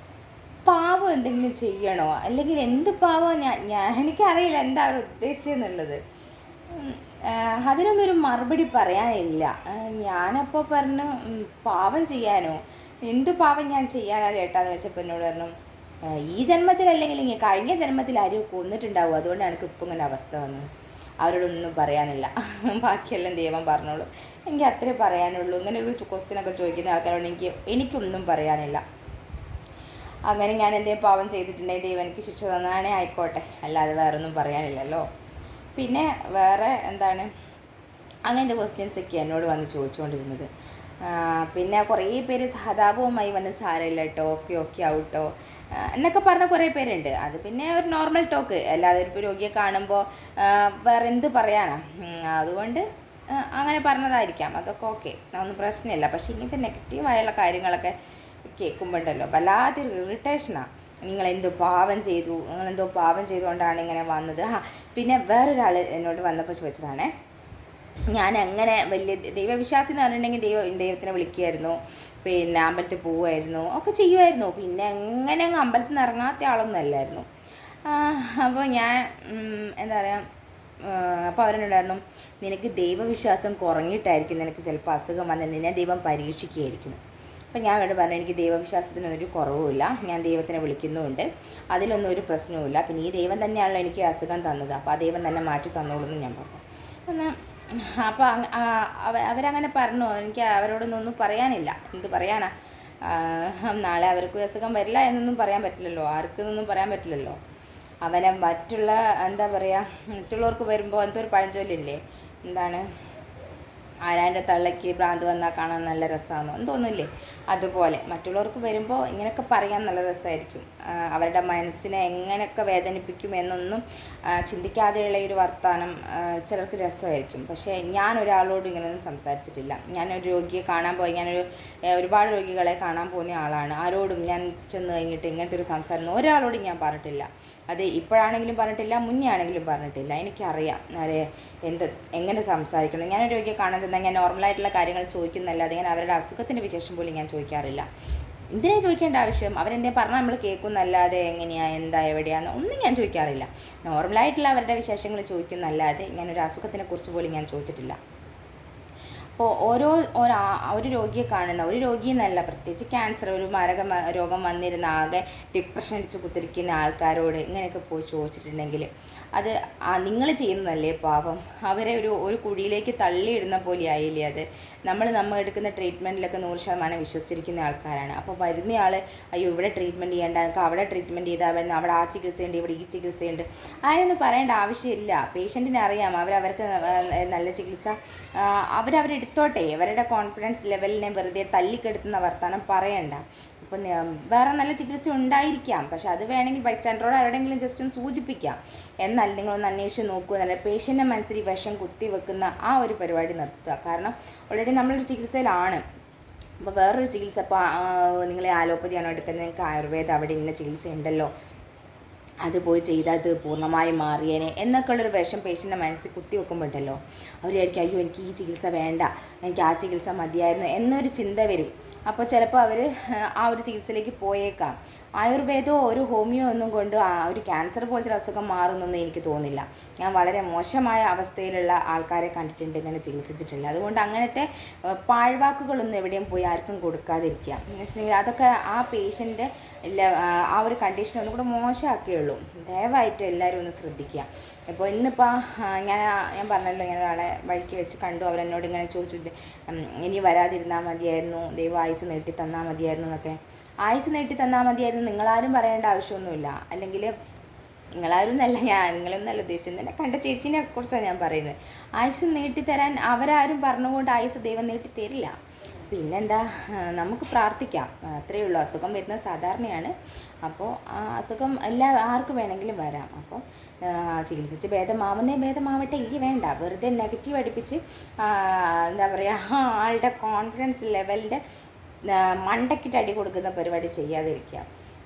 പാവം എന്തെങ്കിലും ചെയ്യണോ, അല്ലെങ്കിൽ എന്ത് പാവം എനിക്കറിയില്ല എന്താ അവർ ഉദ്ദേശിച്ചെന്നുള്ളത്. അതിനൊന്നും ഒരു മറുപടി പറയാനില്ല. ഞാനപ്പോൾ പറഞ്ഞു, പാവം ചെയ്യാനോ, എന്ത് പാവം ഞാൻ ചെയ്യാനാ ചേട്ടാന്ന് വെച്ചപ്പോൾ എന്നോട് പറഞ്ഞു, ഈ ജന്മത്തിലല്ലെങ്കിൽ ഇങ്ങനെ കഴിഞ്ഞ ജന്മത്തിൽ ആരും കൊന്നിട്ടുണ്ടാവും, അതുകൊണ്ടാണ് എനിക്ക് ഇപ്പം ഇങ്ങനെ അവസ്ഥ വന്നത്. അവരോടൊന്നും പറയാനില്ല, ബാക്കിയെല്ലാം ദൈവം പറഞ്ഞോളൂ. എനിക്ക് അത്രേ പറയാനുള്ളൂ. ഇങ്ങനെ ഒരു ക്വസ്റ്റ്യനൊക്കെ ചോദിക്കുന്ന ആൾക്കാരോട് എനിക്കൊന്നും പറയാനില്ല. അങ്ങനെ ഞാൻ എന്തെങ്കിലും പാവം ചെയ്തിട്ടുണ്ടെങ്കിൽ ദൈവം എനിക്ക് ശിക്ഷ തന്നാണേ ആയിക്കോട്ടെ, അല്ലാതെ വേറെ ഒന്നും പറയാനില്ലല്ലോ. പിന്നെ വേറെ എന്താണ്, അങ്ങനത്തെ ക്വസ്റ്റ്യൻസൊക്കെ എന്നോട് വന്ന് ചോദിച്ചുകൊണ്ടിരുന്നത്. പിന്നെ കുറേ പേര് സഹതാപവുമായി വന്ന് സാരമില്ല കേട്ടോ, ഓക്കെ ആവട്ടോ എന്നൊക്കെ പറഞ്ഞ കുറേ പേരുണ്ട്. അത് പിന്നെ ഒരു നോർമൽ ടോക്ക്, അല്ലാതെ ഒരു രോഗിയെ കാണുമ്പോൾ വേറെ എന്ത് പറയാനാ. അതുകൊണ്ട് അങ്ങനെ പറഞ്ഞതായിരിക്കാം, അതൊക്കെ ഓക്കെ, ഒന്നും പ്രശ്നമില്ല. പക്ഷേ ഇങ്ങനത്തെ നെഗറ്റീവായുള്ള കാര്യങ്ങളൊക്കെ കേൾക്കുമ്പോണ്ടല്ലോ വല്ലാത്തൊരു ഇറിറ്റേഷനാണ്. നിങ്ങളെന്തോ പാവം ചെയ്തുകൊണ്ടാണ് ഇങ്ങനെ വന്നത്. പിന്നെ വേറൊരാൾ എന്നോട് വന്നപ്പോൾ ചോദിച്ചതാണേ, ഞാൻ അങ്ങനെ വലിയ ദൈവവിശ്വാസി എന്ന് പറഞ്ഞിട്ടുണ്ടെങ്കിൽ ദൈവത്തിനെ വിളിക്കുമായിരുന്നു, പിന്നെ അമ്പലത്തിൽ പോവുമായിരുന്നു, ഒക്കെ ചെയ്യുമായിരുന്നു. പിന്നെ എങ്ങനെ അങ്ങ് അമ്പലത്തിൽ നിന്ന് ഇറങ്ങാത്ത ആളൊന്നും അല്ലായിരുന്നു. അപ്പോൾ ഞാൻ എന്താ പറയുക, അപ്പോൾ അവരെന്നോടായിരുന്നു, നിനക്ക് ദൈവവിശ്വാസം കുറഞ്ഞിട്ടായിരിക്കും നിനക്ക് ചിലപ്പോൾ അസുഖം വന്ന് നിന്നെ ദൈവം പരീക്ഷിക്കുകയായിരിക്കും. അപ്പം ഞാൻ അവരോട് പറഞ്ഞു, എനിക്ക് ദൈവവിശ്വാസത്തിനൊരു കുറവുമില്ല, ഞാൻ ദൈവത്തിനെ വിളിക്കുന്നുമുണ്ട്, അതിലൊന്നും ഒരു പ്രശ്നവുമില്ല. പിന്നെ ഈ ദൈവം തന്നെയാണല്ലോ എനിക്ക് അസുഖം തന്നത്, അപ്പോൾ ആ ദൈവം തന്നെ മാറ്റി തന്നോളൂ എന്ന് ഞാൻ പറഞ്ഞു. എന്നാൽ അപ്പോൾ അവരങ്ങനെ പറഞ്ഞു. എനിക്ക് അവരോടൊന്നും പറയാനില്ല, എന്ത് പറയാനാ. നാളെ അവർക്ക് അസുഖം വരില്ല എന്നൊന്നും പറയാൻ പറ്റില്ലല്ലോ, ആർക്കെന്നൊന്നും പറയാൻ പറ്റില്ലല്ലോ. അവനെ എന്താ പറയുക, മറ്റുള്ളവർക്ക് വരുമ്പോൾ എന്തൊരു പഴഞ്ചൊല്ലില്ലേ, എന്താണ്, ആരാൻ്റെ തള്ളയ്ക്ക് ഭ്രാന്ത് വന്നാൽ കാണാൻ നല്ല രസമാണെന്ന് തോന്നില്ലേ, അതുപോലെ മറ്റുള്ളവർക്ക് വരുമ്പോൾ ഇങ്ങനെയൊക്കെ പറയാൻ നല്ല രസമായിരിക്കും. അവരുടെ മനസ്സിനെ എങ്ങനെയൊക്കെ വേദനിപ്പിക്കും എന്നൊന്നും ചിന്തിക്കാതെയുള്ള ഒരു വർത്തമാനം ചിലർക്ക് രസമായിരിക്കും. പക്ഷേ ഞാൻ ഒരാളോട് ഇങ്ങനെയൊന്നും സംസാരിച്ചിട്ടില്ല. ഞാനൊരു രോഗിയെ കാണാൻ പോയി, ഒരുപാട് രോഗികളെ കാണാൻ പോകുന്ന ആളാണ്. ആരോടും ഞാൻ ചെന്ന് കഴിഞ്ഞിട്ട് ഇങ്ങനത്തെ ഒരു സംസാരം ഒരാളോടും ഞാൻ പറഞ്ഞിട്ടില്ല. അത് ഇപ്പോഴാണെങ്കിലും പറഞ്ഞിട്ടില്ല, മുന്നേ ആണെങ്കിലും പറഞ്ഞിട്ടില്ല. എനിക്കറിയാം എങ്ങനെ സംസാരിക്കണം. ഞാനൊരു രോഗിയെ കാണാൻ ചെന്നാൽ ഞാൻ നോർമലായിട്ടുള്ള കാര്യങ്ങൾ ചോദിക്കുന്നല്ലാതെ ഞാൻ അവരുടെ അസുഖത്തിൻ്റെ വിശേഷം പോലും ഞാൻ ചോദിക്കാറില്ല. എന്തിനാ ചോദിക്കേണ്ട ആവശ്യം? അവരെന്തേലും പറഞ്ഞാൽ നമ്മൾ കേൾക്കുന്നല്ലാതെ എങ്ങനെയാണ്, എന്താ, എവിടെയാണെന്ന് ഒന്നും ഞാൻ ചോദിക്കാറില്ല. നോർമലായിട്ടുള്ള അവരുടെ വിശേഷങ്ങൾ ചോദിക്കുന്നല്ലാതെ ഞാനൊരു അസുഖത്തിനെക്കുറിച്ച് പോലും ഞാൻ ചോദിച്ചിട്ടില്ല. അപ്പോൾ ഒരു രോഗിയെ കാണുന്ന ഒരു രോഗിയെന്നല്ല, പ്രത്യേകിച്ച് ക്യാൻസർ, ഒരു രോഗം വന്നിരുന്ന ആകെ ഡിപ്രഷൻ അടിച്ച് കുത്തിരിക്കുന്ന ആൾക്കാരോട് ഇങ്ങനെയൊക്കെ പോയി ചോദിച്ചിട്ടുണ്ടെങ്കിൽ അത് നിങ്ങൾ ചെയ്യുന്നതല്ലേ പാപം. അവരെ ഒരു കുഴിയിലേക്ക് തള്ളിയിടുന്ന പോലെ ആയില്ലേ അത്. നമ്മൾ എടുക്കുന്ന ട്രീറ്റ്മെൻറ്റിലൊക്കെ 100% വിശ്വസിച്ചിരിക്കുന്ന ആൾക്കാരാണ്. അപ്പോൾ വരുന്നയാൾ, അയ്യോ ഇവിടെ ട്രീറ്റ്മെൻറ്റ് ചെയ്യേണ്ട, നമുക്ക് അവിടെ ട്രീറ്റ്മെൻറ്റ് ചെയ്താൽ വരുന്ന, അവിടെ ആ ചികിത്സയുണ്ട്, ഇവിടെ ഈ ചികിത്സയുണ്ട്, അതിനൊന്നും പറയേണ്ട ആവശ്യമില്ല. പേഷ്യൻറ്റിനെ അറിയാം, അവർക്ക് നല്ല ചികിത്സ അവരെടുത്തോട്ടെ. അവരുടെ കോൺഫിഡൻസ് ലെവലിനെ വെറുതെ തല്ലിക്കെടുത്തുന്ന വർത്തമാനം പറയണ്ട. അപ്പം വേറെ നല്ല ചികിത്സ ഉണ്ടായിരിക്കാം, പക്ഷെ അത് വേണമെങ്കിൽ ബൈസ്റ്റാൻഡറോട് ആരുടെങ്കിലും ജസ്റ്റ് ഒന്ന് സൂചിപ്പിക്കാം. എന്നാൽ നിങ്ങളൊന്ന് അന്വേഷിച്ച് നോക്കുക. നല്ല പേഷ്യൻ്റെ മനസ്സിൽ വിഷം കുത്തി വെക്കുന്ന ആ ഒരു പരിപാടി നിർത്തുക. കാരണം ഓൾറെഡി നമ്മളൊരു ചികിത്സയിലാണ്. അപ്പോൾ വേറൊരു ചികിത്സ, ഇപ്പോൾ നിങ്ങൾ ആലോപ്പതിയാണോ എടുക്കുന്നത്, നിങ്ങൾക്ക് ആയുർവേദം അവിടെ ഇന്ന ചികിത്സ ഉണ്ടല്ലോ, അത് പോയി ചെയ്താൽ അത് പൂർണ്ണമായി മാറിയേനെ എന്നൊക്കെ ഉള്ളൊരു വിഷം പേഷ്യൻ്റെ മനസ്സിൽ കുത്തി വെക്കുമ്പോഴല്ലോ അവർ വിചാരിക്കും, അയ്യോ എനിക്ക് ഈ ചികിത്സ വേണ്ട, എനിക്ക് ആ ചികിത്സ മതിയായിരുന്നു എന്നൊരു ചിന്ത വരും. അപ്പോൾ ചിലപ്പോൾ അവർ ആ ഒരു ചികിത്സയിലേക്ക് പോയേക്കാം. ആയുർവേദമോ ഒരു ഹോമിയോ ഒന്നും കൊണ്ട് ആ ഒരു ക്യാൻസർ പോലത്തെ ഒരു അസുഖം മാറുന്നൊന്നും എനിക്ക് തോന്നില്ല. ഞാൻ വളരെ മോശമായ അവസ്ഥയിലുള്ള ആൾക്കാരെ കണ്ടിട്ടുണ്ട് ഇങ്ങനെ ചികിത്സിച്ചിട്ടില്ല. അതുകൊണ്ട് അങ്ങനത്തെ പാഴ്വാക്കുകളൊന്നും എവിടെയും പോയി ആർക്കും കൊടുക്കാതിരിക്കുക. എന്ന് വെച്ചിട്ടുണ്ടെങ്കിൽ അതൊക്കെ ആ പേഷ്യൻ്റെ ആ ഒരു കണ്ടീഷൻ ഒന്നും കൂടെ മോശമാക്കിയുള്ളൂ. ദയവായിട്ട് എല്ലാവരും ഒന്ന് ശ്രദ്ധിക്കുക. ഇപ്പോൾ ഇന്നിപ്പോൾ ഞാൻ പറഞ്ഞല്ലോ, ഇങ്ങനെ ഒരാളെ വഴിക്ക് വെച്ച് കണ്ടു. അവരെന്നോട് ഇങ്ങനെ ചോദിച്ചു, ഇനി വരാതിരുന്നാൽ മതിയായിരുന്നു, ദൈവം ആയുസ് നീട്ടി തന്നാൽ മതിയായിരുന്നു എന്നൊക്കെ. ആയുസ് നീട്ടി തന്നാൽ മതിയായിരുന്നു നിങ്ങളാരും പറയേണ്ട ആവശ്യമൊന്നുമില്ല. അല്ലെങ്കിൽ നിങ്ങളാരും എന്നല്ല, നിങ്ങളൊന്നല്ല ഉദ്ദേശിച്ചത്, എന്നെ കണ്ട ചേച്ചീനെ കുറിച്ചാണ് ഞാൻ പറയുന്നത്. ആയുസ് നീട്ടിത്തരാൻ അവരാരും പറഞ്ഞുകൊണ്ട് ആയുസ് ദൈവം നീട്ടിത്തരില്ല. പിന്നെന്താ, നമുക്ക് പ്രാർത്ഥിക്കാം, അത്രയേ ഉള്ളൂ. അസുഖം വരുന്നത് സാധാരണയാണ്. അപ്പോൾ ആ അസുഖം ആർക്കും വേണമെങ്കിലും വരാം. അപ്പോൾ ചികിത്സിച്ച് ഭേദമാവട്ടെ, ഇല്ല വേണ്ട വെറുതെ നെഗറ്റീവ് അടുപ്പിച്ച് എന്താ പറയുക, ആളുടെ കോൺഫിഡൻസ് ലെവലിൻ്റെ മണ്ടക്കിട്ട് അടി കൊടുക്കുന്ന പരിപാടി ചെയ്യാതിരിക്കുക.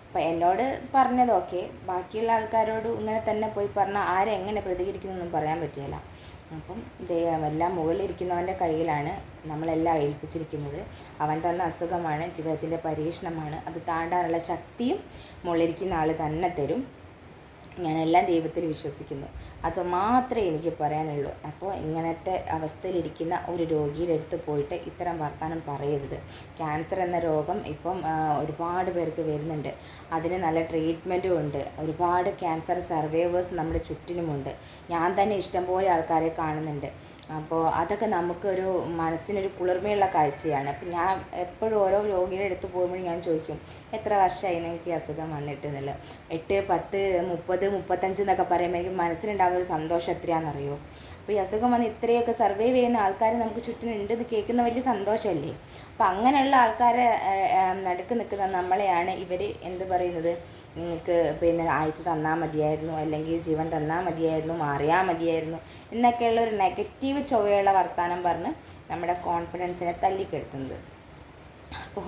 അപ്പോൾ എന്നോട് പറഞ്ഞതൊക്കെ ബാക്കിയുള്ള ആൾക്കാരോട് ഇങ്ങനെ തന്നെ പോയി പറഞ്ഞാൽ ആരെങ്ങനെ പ്രതികരിക്കുന്നൊന്നും പറയാൻ പറ്റില്ല. അപ്പം എല്ലാം മുകളിലിരിക്കുന്നവൻ്റെ കയ്യിലാണ് നമ്മളെല്ലാം ഏൽപ്പിച്ചിരിക്കുന്നത്. അവൻ തന്ന അസുഖമാണ്, ജീവിതത്തിൻ്റെ പരീക്ഷണമാണ്. അത് താണ്ടാനുള്ള ശക്തിയും മുകളിലിരിക്കുന്ന ആൾ തന്നെ തരും. ഞാനെല്ലാം ദൈവത്തിൽ വിശ്വസിക്കുന്നു. അത് മാത്രമേ എനിക്ക് പറയാനുള്ളൂ. അപ്പോൾ ഇങ്ങനത്തെ അവസ്ഥയിലിരിക്കുന്ന ഒരു രോഗിയുടെ അടുത്ത് പോയിട്ട് ഇത്തരം വർത്തമാനം പറയരുത്. ക്യാൻസർ എന്ന രോഗം ഇപ്പം ഒരുപാട് പേർക്ക് വരുന്നുണ്ട്. അതിന് നല്ല ട്രീറ്റ്മെൻറ്റും ഉണ്ട്. ഒരുപാട് ക്യാൻസർ സർവൈവേഴ്സ് നമ്മുടെ ചുറ്റിനുമുണ്ട്. ഞാൻ തന്നെ ഇഷ്ടംപോലെ ആൾക്കാരെ കാണുന്നുണ്ട്. അപ്പോൾ അതൊക്കെ നമുക്കൊരു മനസ്സിനൊരു കുളിർമയുള്ള കാഴ്ചയാണ്. അപ്പം ഞാൻ എപ്പോഴും ഓരോ രോഗിയുടെ അടുത്ത് പോകുമ്പോഴും ഞാൻ ചോദിക്കും, എത്ര വർഷമായി നിങ്ങൾക്ക് ഈ അസുഖം വന്നിട്ട് എന്നുള്ളത്. 8, 10, 30, 35 എന്നൊക്കെ പറയുമ്പോൾ എനിക്ക് മനസ്സിലുണ്ടാകുന്ന ഒരു സന്തോഷം എത്രയാണെന്നറിയോ. അപ്പോൾ ഈ അസുഖം വന്ന് ഇത്രയൊക്കെ സർവൈവ് ചെയ്യുന്ന ആൾക്കാർ നമുക്ക് ചുറ്റിനുണ്ടെന്ന് കേൾക്കുന്ന വലിയ സന്തോഷമല്ലേ. അപ്പം അങ്ങനെയുള്ള ആൾക്കാരെ നടുക്ക് നിൽക്കുന്ന നമ്മളെയാണ് ഇവർ എന്ത് പറയുന്നത്, നിങ്ങൾക്ക് പിന്നെ ആയുസ് തന്നാൽ മതിയായിരുന്നു, അല്ലെങ്കിൽ ജീവൻ തന്നാൽ മതിയായിരുന്നു, മാറിയാൽ മതിയായിരുന്നു എന്നൊക്കെയുള്ള ഒരു നെഗറ്റീവ് ചൊവ്വയുള്ള വർത്തമാനം പറഞ്ഞ് നമ്മുടെ കോൺഫിഡൻസിനെ തല്ലിക്കെടുത്തുന്നത്. അപ്പോൾ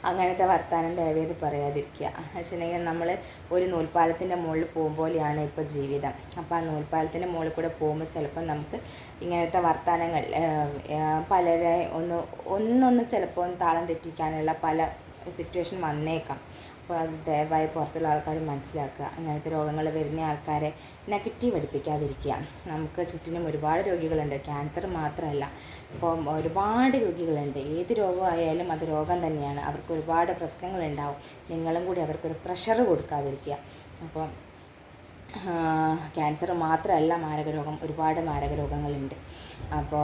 അങ്ങനത്തെ വർത്തമാനം ദയവേത് പറയാതിരിക്കുക. വെച്ചിട്ടുണ്ടെങ്കിൽ നമ്മൾ ഒരു നൂൽപ്പാലത്തിൻ്റെ മുകളിൽ പോകുമ്പോലെയാണ് ഇപ്പോൾ ജീവിതം. അപ്പോൾ ആ നൂൽപ്പാലത്തിൻ്റെ മുകളിൽ കൂടെ പോകുമ്പോൾ ചിലപ്പോൾ നമുക്ക് ഇങ്ങനത്തെ വർത്തമാനങ്ങൾ പലരെ ഒന്നൊന്ന് ചിലപ്പോൾ താളം തെറ്റിക്കാനുള്ള പല സിറ്റുവേഷൻ വന്നേക്കാം. അപ്പോൾ അത് ദയവായി പുറത്തുള്ള ആൾക്കാർ മനസ്സിലാക്കുക. അങ്ങനത്തെ രോഗങ്ങൾ വരുന്ന ആൾക്കാരെ നെഗറ്റീവ് അടുപ്പിക്കാതിരിക്കുക. നമുക്ക് ചുറ്റിനും ഒരുപാട് രോഗികളുണ്ട്, ക്യാൻസർ മാത്രമല്ല. ഇപ്പോൾ ഒരുപാട് രോഗികളുണ്ട്. ഏത് രോഗമായാലും അത് രോഗം തന്നെയാണ്. അവർക്ക് ഒരുപാട് പ്രശ്നങ്ങളുണ്ടാവും. നിങ്ങളും കൂടി അവർക്കൊരു പ്രഷർ കൊടുക്കാതിരിക്കുക. അപ്പോൾ ക്യാൻസർ മാത്രമല്ല മാരകരോഗം, ഒരുപാട് മാരകരോഗങ്ങളുണ്ട്. അപ്പോൾ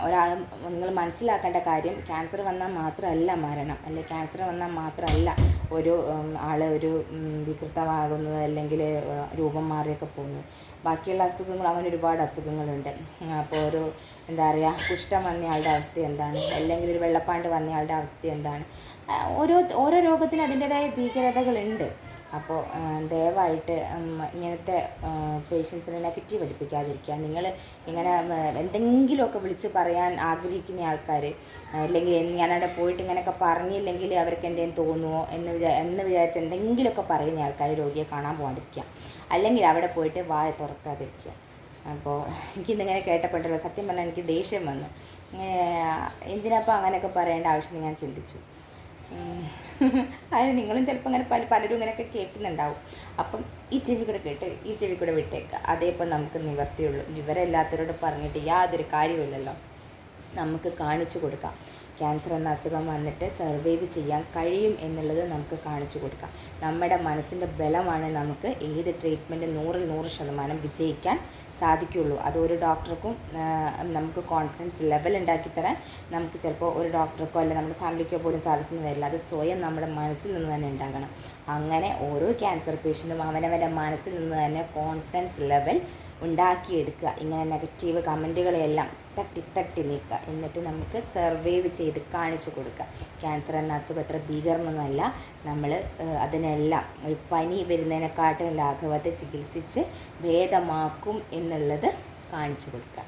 ഒരാൾ നിങ്ങൾ മനസ്സിലാക്കേണ്ട കാര്യം, ക്യാൻസർ വന്നാൽ മാത്രമല്ല മരണം, അല്ലെങ്കിൽ ക്യാൻസർ വന്നാൽ മാത്രമല്ല ഒരു ആൾ ഒരു വികൃതമാകുന്നത്, അല്ലെങ്കിൽ രൂപം മാറിയൊക്കെ പോകുന്നത്. ബാക്കിയുള്ള അസുഖങ്ങൾ, അങ്ങനെ ഒരുപാട് അസുഖങ്ങളുണ്ട്. അപ്പോൾ ഒരു എന്താ പറയുക, കുഷ്ഠം വന്നയാളുടെ അവസ്ഥ എന്താണ്, അല്ലെങ്കിൽ ഒരു വെള്ളപ്പാണ്ട് വന്നയാളുടെ അവസ്ഥ എന്താണ്, ഓരോ രോഗത്തിന് അതിൻ്റേതായ ഭീകരതകളുണ്ട്. അപ്പോൾ ദയവായിട്ട് ഇങ്ങനത്തെ പേഷ്യൻസിനെ നെഗറ്റീവ് പഠിപ്പിക്കാതിരിക്കുക. നിങ്ങൾ ഇങ്ങനെ എന്തെങ്കിലുമൊക്കെ വിളിച്ച് പറയാൻ ആഗ്രഹിക്കുന്ന ആൾക്കാർ, അല്ലെങ്കിൽ ഞാനവിടെ പോയിട്ട് ഇങ്ങനെയൊക്കെ പറഞ്ഞില്ലെങ്കിൽ അവർക്ക് എന്തെങ്കിലും തോന്നുമോ എന്ന് വിചാരിച്ച് എന്തെങ്കിലുമൊക്കെ പറയുന്ന ആൾക്കാർ രോഗിയെ കാണാൻ പോകാണ്ടിരിക്കുക. അല്ലെങ്കിൽ അവിടെ പോയിട്ട് വായ തുറക്കാതിരിക്കുക. അപ്പോൾ എനിക്കിന്നിങ്ങനെ കേട്ടപ്പെട്ടല്ലോ, സത്യം പറഞ്ഞാൽ എനിക്ക് ദേഷ്യം വന്നു. എന്തിനപ്പോൾ അങ്ങനെയൊക്കെ പറയേണ്ട ആവശ്യം ഞാൻ ചിന്തിച്ചു. അതിന് നിങ്ങളും ചിലപ്പോൾ അങ്ങനെ പലരും ഇങ്ങനെയൊക്കെ കേൾക്കുന്നുണ്ടാവും. അപ്പം ഈ ചെവി കൂടെ കേട്ട് ഈ ചെവി കൂടെ വിട്ടേക്കുക. അതേപ്പോൾ നമുക്ക് നിവർത്തിയുള്ളൂ. വിവരമില്ലാത്തവരോട് പറഞ്ഞിട്ട് യാതൊരു കാര്യമില്ലല്ലോ. നമുക്ക് കാണിച്ചു കൊടുക്കാം. ക്യാൻസർ എന്ന അസുഖം വന്നിട്ട് സർവൈവ് ചെയ്യാൻ കഴിയും എന്നുള്ളത് നമുക്ക് കാണിച്ചു കൊടുക്കാം. നമ്മുടെ മനസ്സിൻ്റെ ബലമാണ് നമുക്ക് ഏത് ട്രീറ്റ്മെൻറ്റ് 100% വിജയിക്കാൻ സാധിക്കുകയുള്ളൂ. അതൊരു ഡോക്ടർക്കും നമുക്ക് കോൺഫിഡൻസ് ലെവൽ ഉണ്ടാക്കിത്തരാൻ നമുക്ക് ചിലപ്പോൾ ഒരു ഡോക്ടർക്കോ അല്ലെങ്കിൽ നമ്മുടെ ഫാമിലിക്കോ പോലും സാധിച്ചെന്ന് വരില്ല. അത് സ്വയം നമ്മുടെ മനസ്സിൽ നിന്ന് തന്നെ ഉണ്ടാകണം. അങ്ങനെ ഓരോ ക്യാൻസർ പേഷ്യൻറ്റും അവനവൻ്റെ മനസ്സിൽ നിന്ന് തന്നെ കോൺഫിഡൻസ് ലെവൽ ഉണ്ടാക്കിയെടുക്കുക. ഇങ്ങനെ നെഗറ്റീവ് കമൻറ്റുകളെല്ലാം തട്ടി നീക്കുക. എന്നിട്ട് നമുക്ക് സർവൈവ് ചെയ്ത് കാണിച്ചു കൊടുക്കുക. ക്യാൻസർ എന്ന അസുഖം അത്ര ഭീകരമൊന്നുമല്ല. നമ്മൾ അതിനെല്ലാം ഒരു പനി വരുന്നതിനെക്കാട്ടും ലാഘവത്തെ ചികിത്സിച്ച് ഭേദമാക്കും എന്നുള്ളത് കാണിച്ചു കൊടുക്കുക.